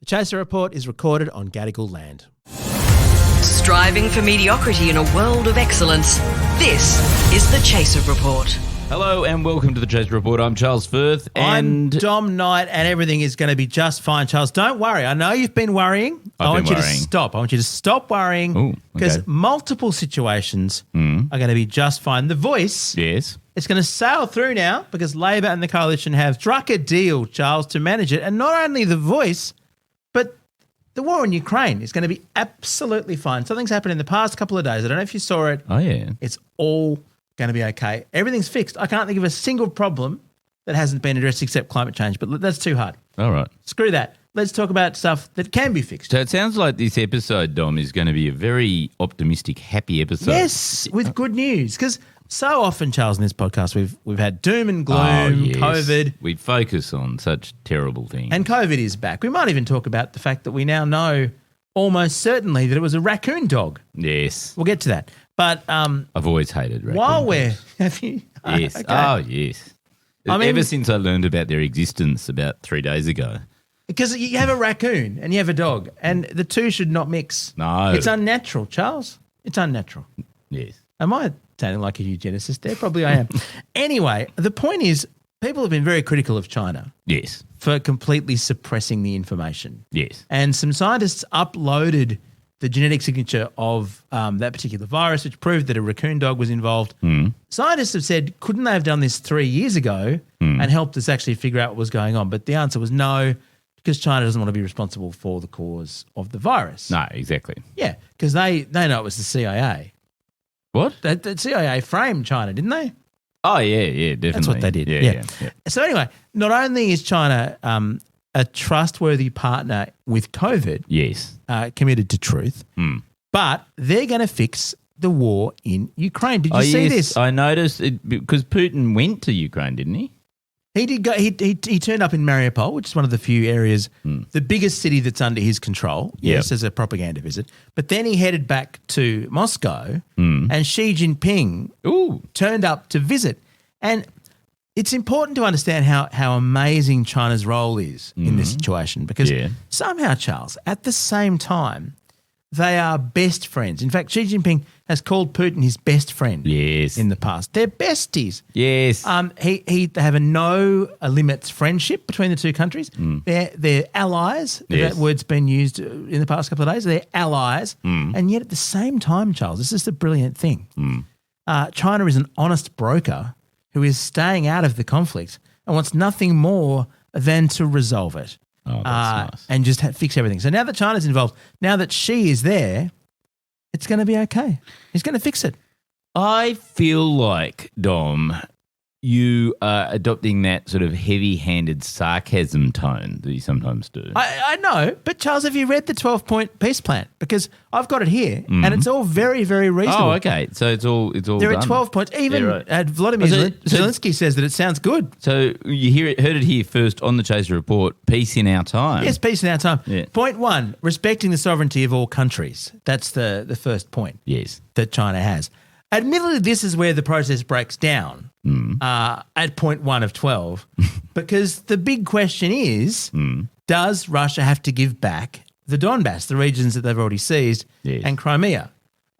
The Chaser Report is recorded on Gadigal land. Striving for mediocrity in a world of excellence. This is the Chaser Report. Hello and welcome to the Chaser Report. I'm Charles Firth and I'm Dom Knight, and everything is going to be just fine, Charles. Don't worry. I know you've been worrying. I want you to stop. I want you to stop worrying because multiple situations are going to be just fine. The Voice, yes, it's going to sail through now because Labor and the Coalition have struck a deal, Charles, to manage it. And not only The Voice, but the war in Ukraine is going to be absolutely fine. Something's happened in the past couple of days. I don't know if you saw it. Oh, yeah. It's all going to be okay. Everything's fixed. I can't think of a single problem that hasn't been addressed except climate change, but that's too hard. All right. Screw that. Let's talk about stuff that can be fixed. So it sounds like this episode, Dom, is going to be a very optimistic, happy episode. Yes, with good news. Because so often, Charles, in this podcast, we've had doom and gloom, COVID. We focus on such terrible things. And COVID is back. We might even talk about the fact that we now know almost certainly that it was a raccoon dog. Yes. We'll get to that. But I've always hated raccoons. While we're have you? Yes. Okay. Oh, yes. I mean, ever since I learned about their existence about 3 days ago. Because you have a raccoon and you have a dog, and the two should not mix. No. It's unnatural, Charles. It's unnatural. Yes. Am I sounding like a eugenicist there? Probably I am. Anyway, the point is people have been very critical of China. Yes. For completely suppressing the information. Yes. And some scientists uploaded the genetic signature of that particular virus, which proved that a raccoon dog was involved. Scientists have said, couldn't they have done this 3 years ago and helped us actually figure out what was going on? But the answer was no, because China doesn't want to be responsible for the cause of the virus. No, exactly. Yeah, because they know it was the CIA. What? The CIA framed China, didn't they? Oh, yeah, definitely. That's what they did. Yeah. So anyway, not only is China a trustworthy partner with COVID, yes, committed to truth, but they're going to fix the war in Ukraine. Did you see this? I noticed it because Putin went to Ukraine, didn't he? He did go. He turned up in Mariupol, which is one of the few areas, the biggest city that's under his control. Yes, as a propaganda visit. But then he headed back to Moscow, and Xi Jinping turned up to visit. And it's important to understand how amazing China's role is in this situation, because somehow, Charles, at the same time, they are best friends. In fact, Xi Jinping has called Putin his best friend in the past. They're besties. Yes. They have a no limits friendship between the two countries. They're allies. Yes. That word's been used in the past couple of days. They're allies. And yet at the same time, Charles, this is the brilliant thing. China is an honest broker who is staying out of the conflict and wants nothing more than to resolve it. Oh, that's nice. And just fix everything. So now that China's involved, now that Xi is there, it's going to be okay. He's going to fix it. I feel like, Dom, you are adopting that sort of heavy-handed sarcasm tone that you sometimes do. I know, but Charles, have you read the 12-point peace plan? Because I've got it here, and it's all very, very reasonable. Oh, okay. So it's all there done. are 12 points. Even Vladimir Zelensky says that it sounds good. So you heard it here first on the Chaser Report, peace in our time. Yes, peace in our time. Yeah. Point 1, respecting the sovereignty of all countries. That's the first point that China has. Admittedly, this is where the process breaks down at point 1 of 12, because the big question is, does Russia have to give back the Donbass, the regions that they've already seized, and Crimea?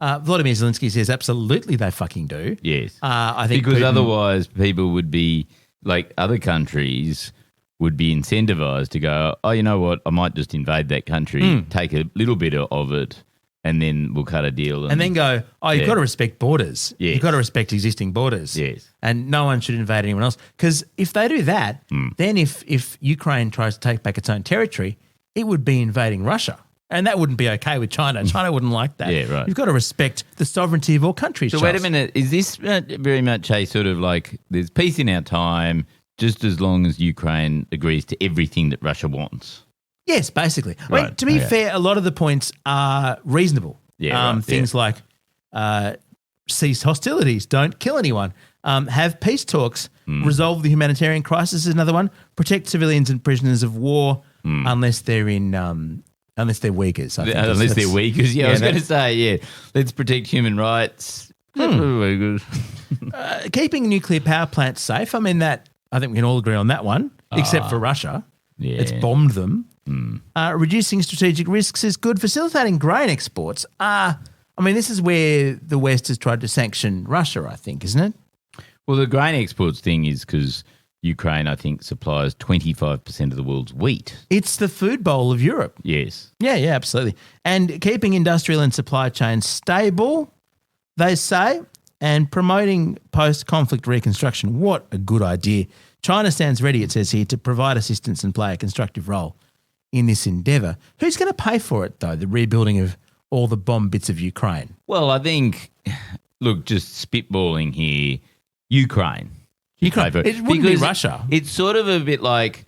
Vladimir Zelensky says absolutely they fucking do. Yes. I think because Putin, otherwise people would be, like other countries would be incentivized to go, oh, you know what, I might just invade that country, take a little bit of it, and then we'll cut a deal. And then go, oh, you've got to respect borders. Yes. You've got to respect existing borders. Yes. And no one should invade anyone else. Because if they do that, then if Ukraine tries to take back its own territory, it would be invading Russia. And that wouldn't be okay with China. China wouldn't like that. Yeah, right. You've got to respect the sovereignty of all countries. So Charles. wait a minute, is this very much a sort of like there's peace in our time just as long as Ukraine agrees to everything that Russia wants? Yes, basically. Right. I mean, to be fair, a lot of the points are reasonable. Yeah, things like cease hostilities, don't kill anyone, have peace talks, resolve the humanitarian crisis is another one, protect civilians and prisoners of war unless they're in unless they're Uyghurs. Unless they're Uyghurs. Yeah, I was going to say, let's protect human rights. Keeping nuclear power plants safe. I mean, I think we can all agree on that one, except for Russia. Yeah. It's bombed them. Reducing strategic risks is good. Facilitating grain exports. This is where the West has tried to sanction Russia, I think, isn't it? Well, the grain exports thing is because Ukraine, I think, supplies 25% of the world's wheat. It's the food bowl of Europe. Yes. Yeah, absolutely. And keeping industrial and supply chains stable, they say, and promoting post-conflict reconstruction. What a good idea. China stands ready, it says here, to provide assistance and play a constructive role in this endeavour. Who's going to pay for it, though, the rebuilding of all the bomb bits of Ukraine? Well, I think, look, just spitballing here, Ukraine. It wouldn't be Russia. It's sort of a bit like,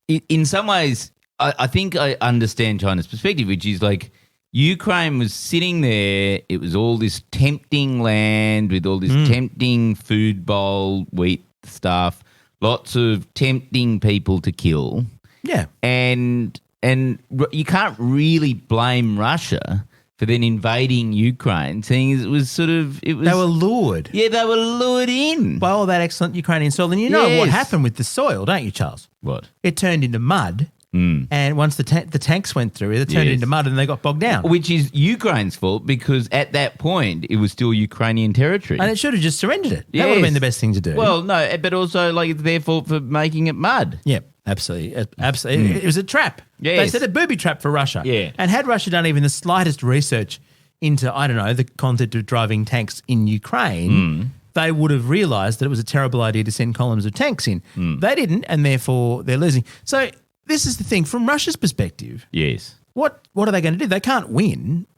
in some ways, I think I understand China's perspective, which is like Ukraine was sitting there. It was all this tempting land with all this tempting food bowl, wheat stuff, lots of tempting people to kill. Yeah. And you can't really blame Russia for then invading Ukraine, seeing it was sort of... They were lured. Yeah, they were lured in. By all that excellent Ukrainian soil. And you know what happened with the soil, don't you, Charles? What? It turned into mud. And once the tanks went through it, turned into mud and they got bogged down. Which is Ukraine's fault because at that point it was still Ukrainian territory. And it should have just surrendered it. That would have been the best thing to do. Well, no, but also like it's their fault for making it mud. Yeah, absolutely. Absolutely. It was a trap. Yes. They said a booby trap for Russia. Yeah. And had Russia done even the slightest research into, I don't know, the concept of driving tanks in Ukraine, they would have realised that it was a terrible idea to send columns of tanks in. They didn't, and therefore they're losing. So this is the thing. From Russia's perspective, yes, what are they going to do? They can't win.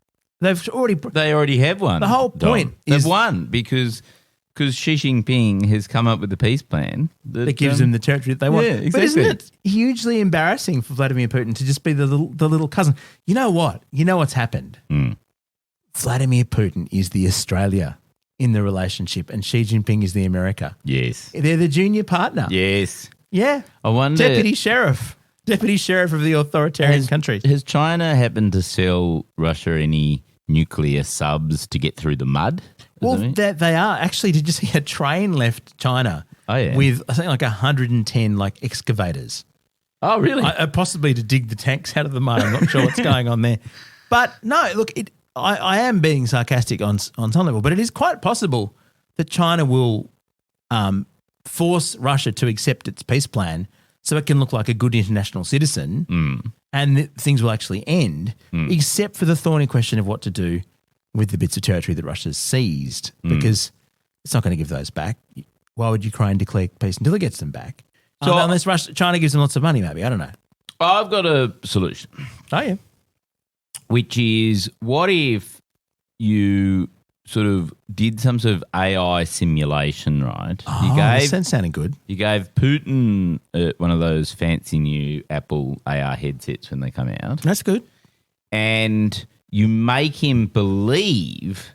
They already have won. The whole point is they've won because Xi Jinping has come up with a peace plan that gives them the territory that they want. Yeah, exactly. But isn't it hugely embarrassing for Vladimir Putin to just be the little cousin? You know what? You know what's happened? Vladimir Putin is the Australia in the relationship and Xi Jinping is the America. Yes. They're the junior partner. Yes. Yeah. I wonder... Deputy sheriff of the authoritarian countries. Has China happened to sell Russia any nuclear subs to get through the mud? Well, they are. Actually, did you see a train left China with, I think, like 110 like excavators? Oh, really? Possibly to dig the tanks out of the mud. I'm not sure what's going on there. But no, look, I am being sarcastic on some level, but it is quite possible that China will force Russia to accept its peace plan so it can look like a good international citizen and things will actually end, except for the thorny question of what to do with the bits of territory that Russia's seized because it's not going to give those back. Why would Ukraine declare peace until it gets them back? So, unless China gives them lots of money, maybe. I don't know. I've got a solution. Oh, yeah. Which is, what if you sort of did some sort of AI simulation, right? Oh, that sounding good. You gave Putin one of those fancy new Apple AR headsets when they come out. That's good. And you make him believe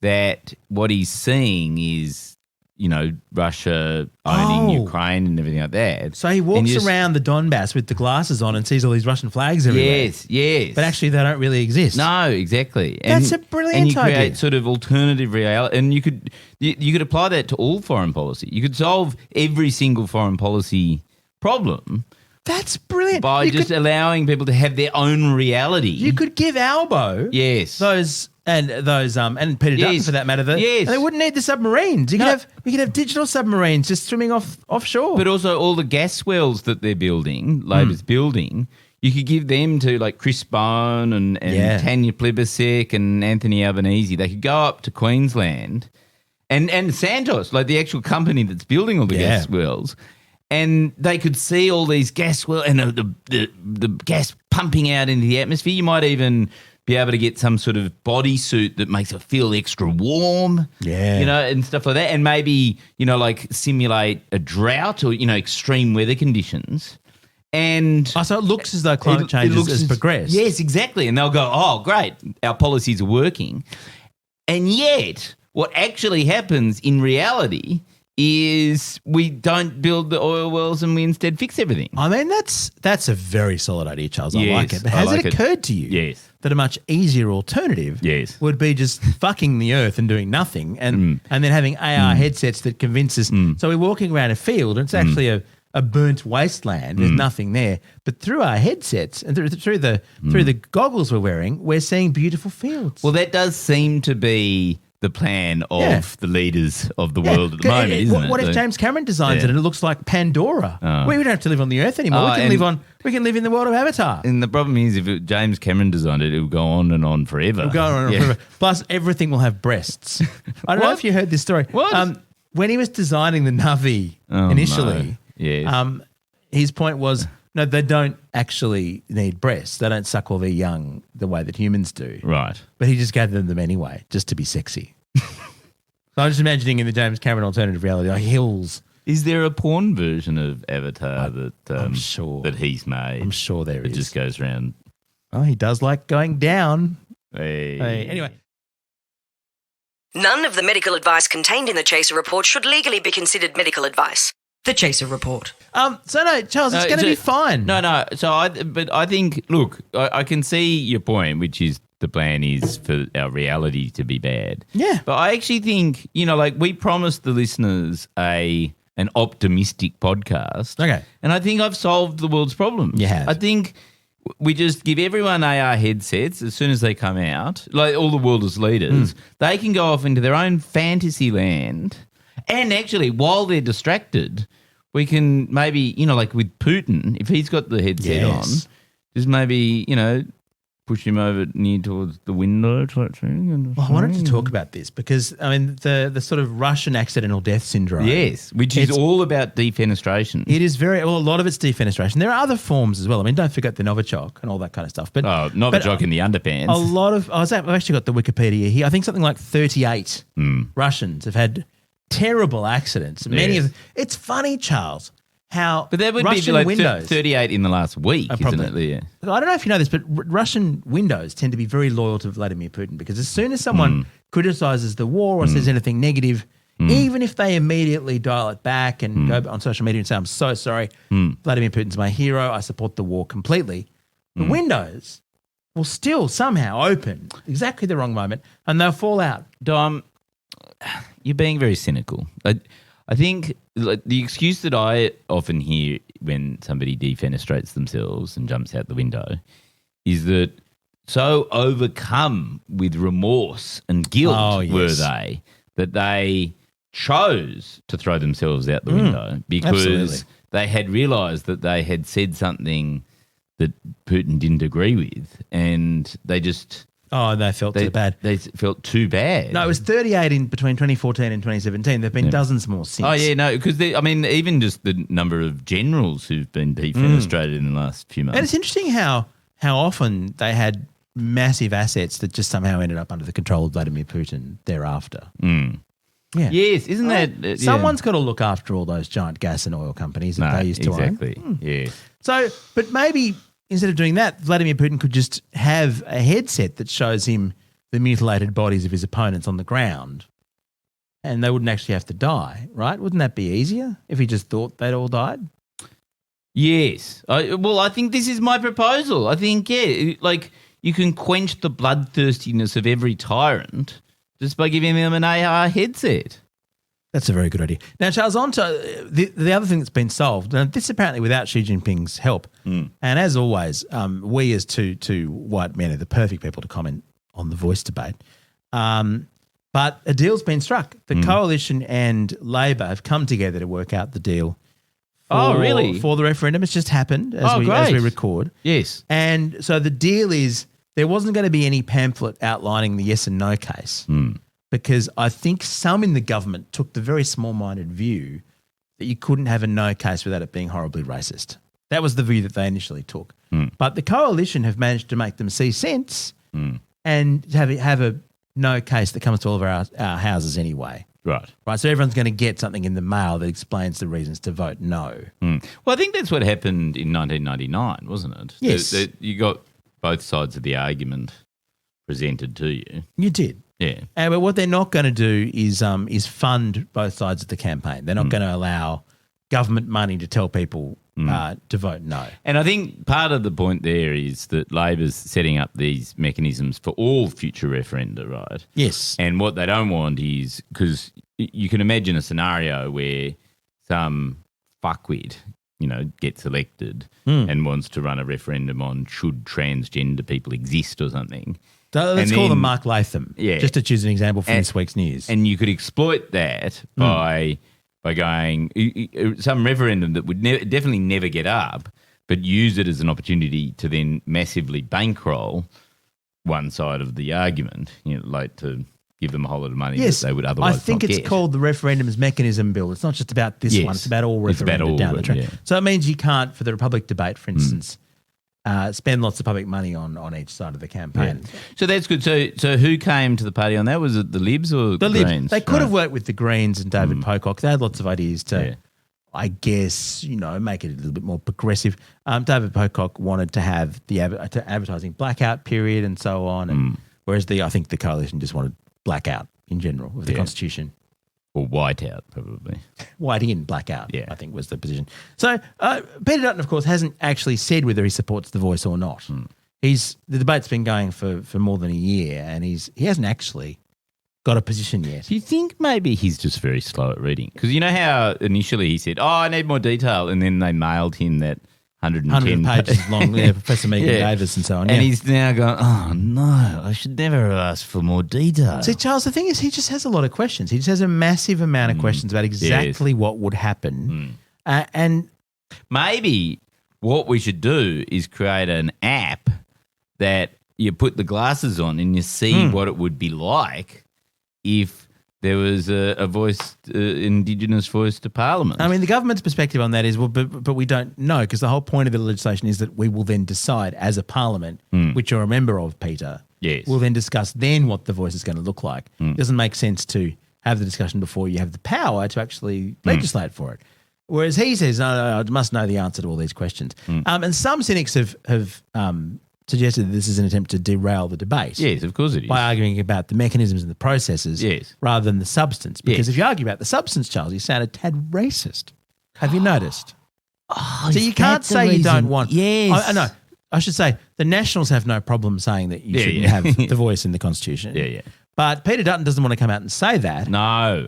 that what he's seeing is, you know, Russia owning Ukraine and everything like that. So he walks around the Donbass with the glasses on and sees all these Russian flags everywhere. Yes. But actually they don't really exist. No, exactly. That's a brilliant idea. And you create sort of alternative reality. And you could apply that to all foreign policy. You could solve every single foreign policy problem. That's brilliant. By allowing people to have their own reality. You could give Albo those and Peter Dutton for that matter. And they wouldn't need the submarines. You could have digital submarines just swimming offshore. But also all the gas wells that they're building, Labor's building, you could give them to like Chris Bone and Tanya Plibersek and Anthony Albanese. They could go up to Queensland and Santos, like the actual company that's building all the gas wells. And they could see all these gas and the gas pumping out into the atmosphere. You might even be able to get some sort of bodysuit that makes it feel extra warm, you know, and stuff like that. And maybe, you know, like simulate a drought or, you know, extreme weather conditions. And so it looks as though climate change has progressed. Yes, exactly. And they'll go, oh, great, our policies are working. And yet what actually happens in reality is we don't build the oil wells and we instead fix everything. I mean, that's a very solid idea, Charles. I like it. But has it occurred to you that a much easier alternative would be just fucking the earth and doing nothing and then having AR headsets that convince us. So we're walking around a field and it's actually a burnt wasteland. There's nothing there. But through our headsets and through the goggles we're wearing, we're seeing beautiful fields. Well, that does seem to be the plan of the leaders of the world at the moment, isn't it? What if James Cameron designs it and it looks like Pandora? We don't have to live on the Earth anymore. We can live in the world of Avatar. And the problem is, if James Cameron designed it, it will go on and on forever. It'll go on and on forever. Plus, everything will have breasts. I don't know if you heard this story. What? When he was designing the Navi initially, his point was, no, they don't actually need breasts. They don't suckle their young the way that humans do. Right. But he just gave them anyway, just to be sexy. So I'm just imagining in the James Cameron alternative reality, like hills. Is there a porn version of Avatar I'm sure that he's made? I'm sure there is. It just goes around. Oh, he does like going down. Hey. Anyway. None of the medical advice contained in the Chaser Report should legally be considered medical advice. The Chaser Report. So no, Charles, it's going to be fine. No. But I think, look, I can see your point, which is the plan is for our reality to be bad. Yeah. But I actually think, like we promised the listeners an optimistic podcast. Okay. And I think I've solved the world's problems. You have. I think we just give everyone AR headsets as soon as they come out, like all the world's leaders. They can go off into their own fantasy land. And actually, while they're distracted, we can maybe, like with Putin, if he's got the headset on, just maybe, push him over near towards the window type thing. Well, I wanted to talk about this because, I mean, the sort of Russian accidental death syndrome. Yes, which is all about defenestration. It is a lot of it's defenestration. There are other forms as well. I mean, don't forget the Novichok and all that kind of stuff. But Novichok in the underpants. A lot of, I've actually got the Wikipedia here. I think something like 38 Russians have had terrible accidents. Many of them. It's funny, Charles, how but that would Russian be like windows, 38 in the last week, isn't it? Yeah. I don't know if you know this, but Russian windows tend to be very loyal to Vladimir Putin because as soon as someone criticizes the war or says anything negative, even if they immediately dial it back and go on social media and say, I'm so sorry, Vladimir Putin's my hero, I support the war completely, the windows will still somehow open exactly the wrong moment and they'll fall out. Dom, you're being very cynical. I think the excuse that I often hear when somebody defenestrates themselves and jumps out the window is that so overcome with remorse and guilt were they that they chose to throw themselves out the window because they had realised that they had said something that Putin didn't agree with and they just... Oh, they felt too bad. They felt too bad. No, it was 38 between 2014 and 2017. There have been dozens more since. Oh, yeah, no, because, even just the number of generals who've been defenestrated in the last few months. And it's interesting how often they had massive assets that just somehow ended up under the control of Vladimir Putin thereafter. Yeah. Yes, isn't that... Someone's got to look after all those giant gas and oil companies that they used to own. Exactly, yeah. So, but maybe... Instead of doing that, Vladimir Putin could just have a headset that shows him the mutilated bodies of his opponents on the ground and they wouldn't actually have to die, right? Wouldn't that be easier if he just thought they'd all died? Yes. I think this is my proposal. I think, you can quench the bloodthirstiness of every tyrant just by giving them an AR headset. That's a very good idea. Now, Charles, on to the other thing that's been solved, and this apparently without Xi Jinping's help, and as always, we as two white men are the perfect people to comment on the voice debate, but a deal's been struck. The Coalition and Labor have come together to work out the deal for the referendum. It's just happened as we record. Yes. And so the deal is there wasn't going to be any pamphlet outlining the yes and no case. Because I think some in the government took the very small-minded view that you couldn't have a no case without it being horribly racist. That was the view that they initially took. But the Coalition have managed to make them see sense and have a no case that comes to all of our houses anyway. Right. So everyone's going to get something in the mail that explains the reasons to vote no. Well, I think that's what happened in 1999, wasn't it? Yes. You got both sides of the argument presented to you. You did. Yeah. But what they're not going to do is fund both sides of the campaign. They're not going to allow government money to tell people to vote no. And I think part of the point there is that Labor's setting up these mechanisms for all future referenda, right? Yes. And what they don't want is, because you can imagine a scenario where some fuckwit gets elected and wants to run a referendum on should transgender people exist or something. So let's call them Mark Latham, just to choose an example from this week's news. And you could exploit that by going some referendum that would definitely never get up, but use it as an opportunity to then massively bankroll one side of the argument, like to give them a whole lot of money that they would otherwise not get. I think it's called the Referendums Mechanism Bill. It's not just about this one. It's about all referenda down the track. Yeah. So it means you can't, for the Republic debate, for instance, spend lots of public money on each side of the campaign. Yeah. So that's good. So who came to the party on that? Was it the Libs or the Greens? They could have worked with the Greens and David Pocock. They had lots of ideas to, I guess, make it a little bit more progressive. David Pocock wanted to have the advertising blackout period and so on, and whereas I think the coalition just wanted blackout in general of the Constitution. Or whiteout, probably. White in, blackout, I think was the position. So Peter Dutton, of course, hasn't actually said whether he supports The Voice or not. The debate's been going for more than a year, and he hasn't actually got a position yet. Do you think maybe he's just very slow at reading? Because you know how initially he said, I need more detail, and then they mailed him that 110 pages long, Professor Megan Davis and so on. And he's now going, oh, no, I should never have asked for more detail. See, Charles, the thing is he just has a lot of questions. He just has a massive amount of questions about exactly what would happen. And maybe what we should do is create an app that you put the glasses on and you see what it would be like if there was a voice, Indigenous voice to Parliament. I mean, the government's perspective on that is, but we don't know, because the whole point of the legislation is that we will then decide as a Parliament, which you're a member of, Peter. Yes. We'll then discuss then what the voice is going to look like. It doesn't make sense to have the discussion before you have the power to actually legislate for it. Whereas he says, no, I must know the answer to all these questions. And some cynics have suggested that this is an attempt to derail the debate. Yes, of course it is. By arguing about the mechanisms and the processes rather than the substance. Because if you argue about the substance, Charles, you sound a tad racist. Have you noticed? So you can't say you don't want... Yes. I know. I should say the Nationals have no problem saying that you shouldn't have the voice in the Constitution. But Peter Dutton doesn't want to come out and say that. No.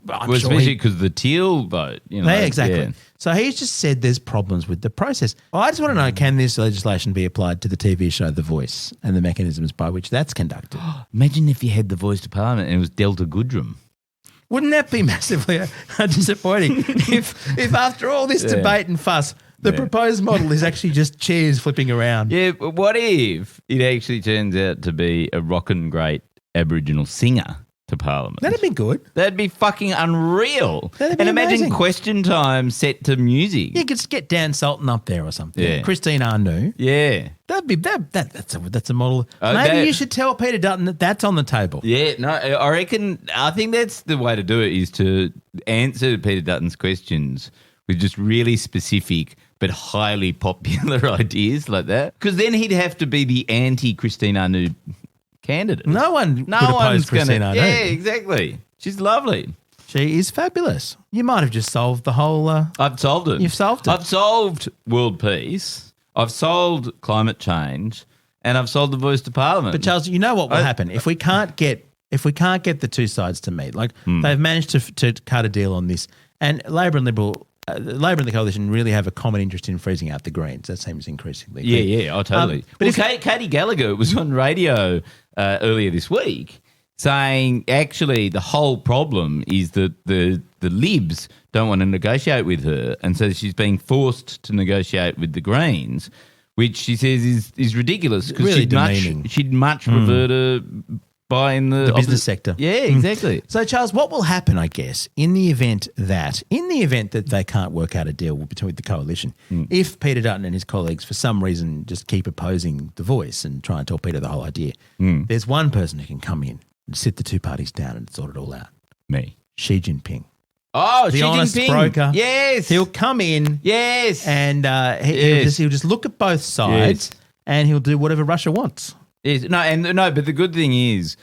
Especially because the teal vote. Exactly. Yeah. So he's just said there's problems with the process. Well, I just want to know, can this legislation be applied to the TV show The Voice and the mechanisms by which that's conducted? Imagine if you had the voice to Parliament and it was Delta Goodrum. Wouldn't that be massively disappointing if after all this debate and fuss, the proposed model is actually just chairs flipping around? Yeah, but what if it actually turns out to be a rockin' great Aboriginal singer to Parliament? That'd be good. That'd be fucking unreal. That'd be imagine amazing. Question time set to music. You could just get Dan Sultan up there or something. Yeah. Christine Arnoux. Yeah. That's a model. Maybe you should tell Peter Dutton that that's on the table. Yeah, no, I think that's the way to do it, is to answer Peter Dutton's questions with just really specific but highly popular ideas like that. Because then he'd have to be the anti-Christine Arnoux candidate. No one's Christine Arnoux. Yeah, exactly. She's lovely. She is fabulous. You might have just solved the whole... I've solved it. You've solved it. I've solved world peace. I've solved climate change, and I've solved the voice to Parliament. But Charles, you know what will happen if we can't get the two sides to meet. Like they've managed to cut a deal on this, and Labor and Liberal. Labor and the coalition really have a common interest in freezing out the Greens. That seems increasingly clear. Yeah, totally. But Katie Gallagher was on radio earlier this week saying actually the whole problem is that the Libs don't want to negotiate with her, and so she's being forced to negotiate with the Greens, which she says is ridiculous, because really she'd much prefer to buy in the business sector. Yeah, exactly. So, Charles, what will happen, I guess, in the event that they can't work out a deal between the coalition, if Peter Dutton and his colleagues for some reason just keep opposing the voice and try and torpedo the whole idea, there's one person who can come in and sit the two parties down and sort it all out. Me. Xi Jinping. Oh, the Xi honest Jinping. broker. Yes. He'll come in. Yes. And he'll just look at both sides and he'll do whatever Russia wants. Yes. But the good thing is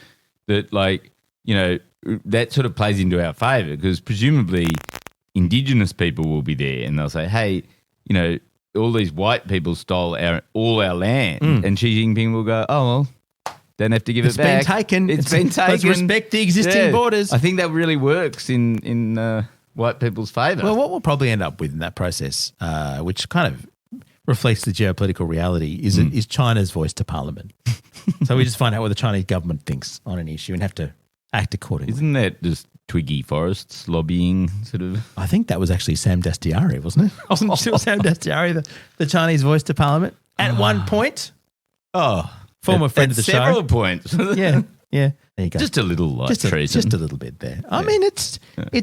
that, that sort of plays into our favour, because presumably Indigenous people will be there and they'll say, hey, all these white people stole all our land, and Xi Jinping will go, oh, well, don't have to give it back. It's been taken. It's been taken. Let's respect the existing borders. I think that really works in white people's favour. Well, what we'll probably end up with in that process, which kind of reflects the geopolitical reality, is China's voice to Parliament. So we just find out what the Chinese government thinks on an issue and have to act accordingly. Isn't that just Twiggy Forrests lobbying sort of? I think that was actually Sam Dastyari, wasn't it? Wasn't Sam Dastyari the Chinese voice to Parliament at one point? Oh, former friend of the show. Several points. Yeah. There you go. Just a little light treason. Just a little bit there. I mean, it's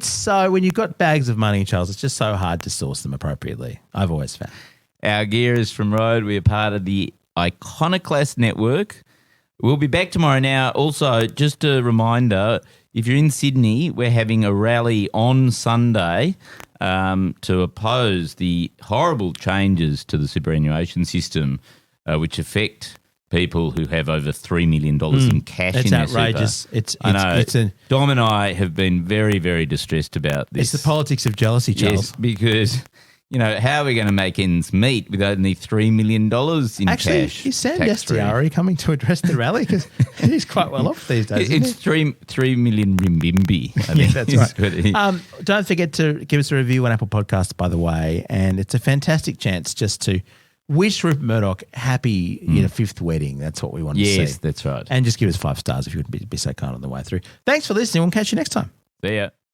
so, when you've got bags of money, Charles, it's just so hard to source them appropriately. I've always found. Our gear is from Rode. We are part of the Iconoclast Network. We'll be back tomorrow. Now, also, just a reminder, if you're in Sydney, we're having a rally on Sunday to oppose the horrible changes to the superannuation system, which affect people who have over $3 million in cash in their outrageous. Super. Dom and I have been very, very distressed about this. It's the politics of jealousy, Charles. Yes, because, how are we going to make ends meet with only $3 million in Actually, cash? is Sam Dastyari coming to address the rally? Because he's quite well off these days. It's 3 million rimbimbi. I think that's right. Don't forget to give us a review on Apple Podcasts, by the way. And it's a fantastic chance just to wish Rupert Murdoch happy fifth wedding. That's what we want to see. Yes, that's right. And just give us 5 stars if you would be so kind on the way through. Thanks for listening. We'll catch you next time. See ya.